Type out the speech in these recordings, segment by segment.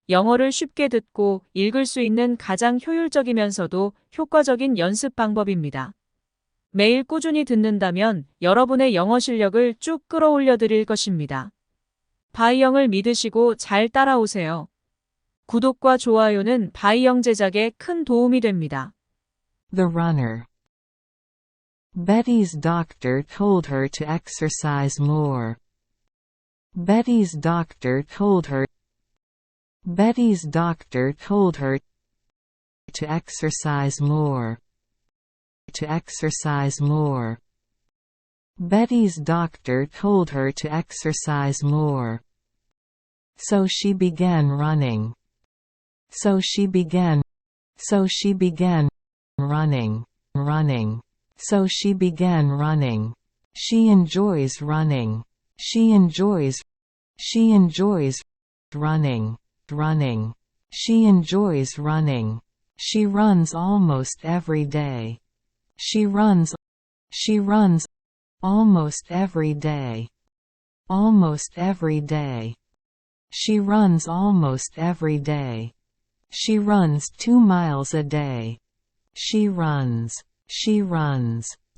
영어를 쉽게 듣고 읽을 수 있는 가장 효율적이면서도 효과적인 연습 방법입니다. 매일 꾸준히 듣는다면 여러분의 영어 실력을 쭉 끌어올려 드릴 것입니다. 바이영을 믿으시고 잘 따라오세요. 구독과 좋아요는 바이영 제작에 큰 도움이 됩니다. The runner. Betty's doctor told her to exercise more. Betty's doctor told her to exercise more. To exercise more. Betty's doctor told her to exercise more. So she began running. So she began running. So she began running. She enjoys running. She enjoys running. She enjoys running. She runs almost every day. She runs almost every day. Almost every day. She runs almost every day. She runs 2 miles a day. She runs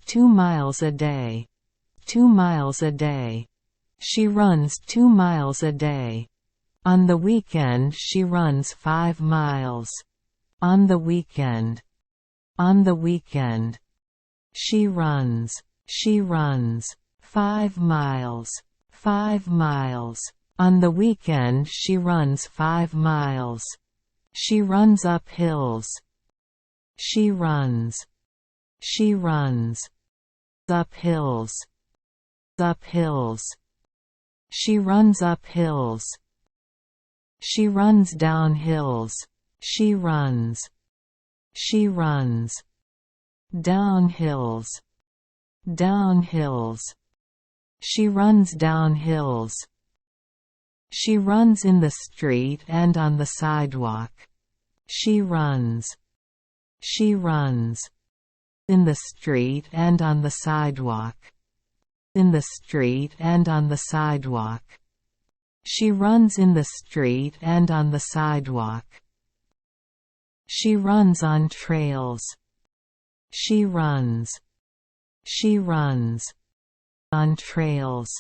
2 miles a day. 2 miles a day. She runs 2 miles a day. On the weekend she runs 5 miles. On the weekend. She runs 5 miles. 5 miles. On the weekend she runs 5 miles. She runs up hills. She runs up hills. Up hills. She runs up hills. She runs down hills. She runs down hills. Down hills. She runs down hills. She runs in the street and on the sidewalk. She runs in the street and on the sidewalk. In the street and on the sidewalk. She runs in the street and on the sidewalk. She runs on trails. She runs on trails.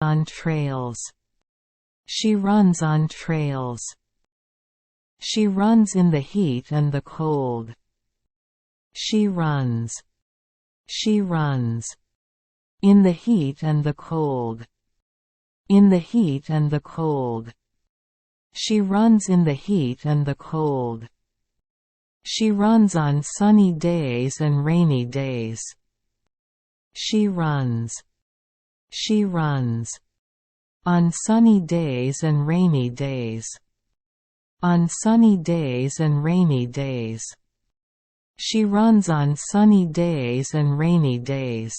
On trails. She runs on trails. She runs in the heat and the cold. She runs in the heat and the cold. In the heat and the cold. She runs in the heat and the cold. She runs on sunny days and rainy days. She runs on sunny days and rainy days. On sunny days and rainy days. She runs on sunny days and rainy days.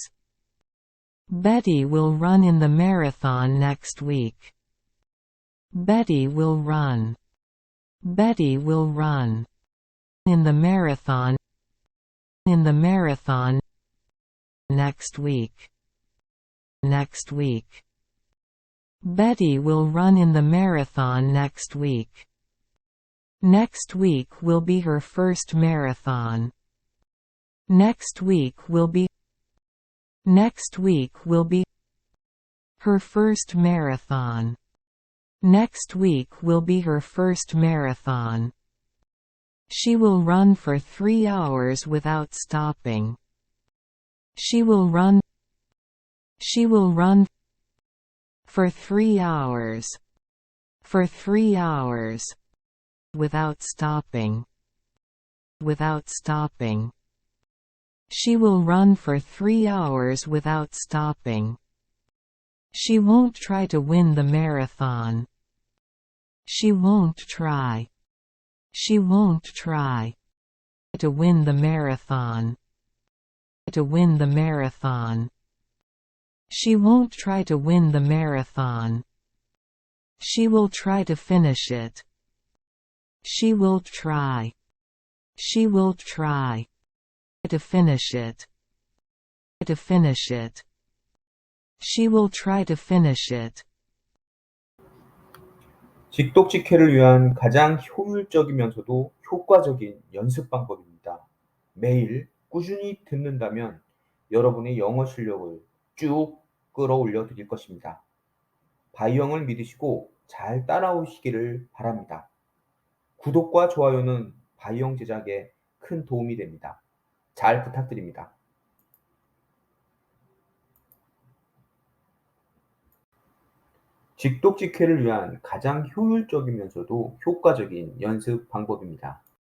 Betty will run in the marathon next week. Betty will run in the marathon next week. Next week. Betty will run in the marathon next week. Next week will be her first marathon. Next week will be her first marathon. Next week will be her first marathon. She will run for 3 hours without stopping. She will run for 3 hours. For 3 hours. Without stopping. Without stopping. She will run for 3 hours without stopping. She won't try to win the marathon. She won't try. She won't try to win the marathon. To win the marathon. She won't try to win the marathon. She will try to finish it. She will try. She will try to finish it. To finish it. She will try to finish it. 직독직해를 위한 가장 효율적이면서도 효과적인 연습 방법입니다. 매일 꾸준히 듣는다면 여러분의 영어 실력을 쭉 끌어올려 드릴 것입니다. 바이영을 믿으시고 잘 따라오시기를 바랍니다. 구독과 좋아요는 바이영 제작에 큰 도움이 됩니다. 잘 부탁드립니다. 직독직해를 위한 가장 효율적이면서도 효과적인 연습 방법입니다.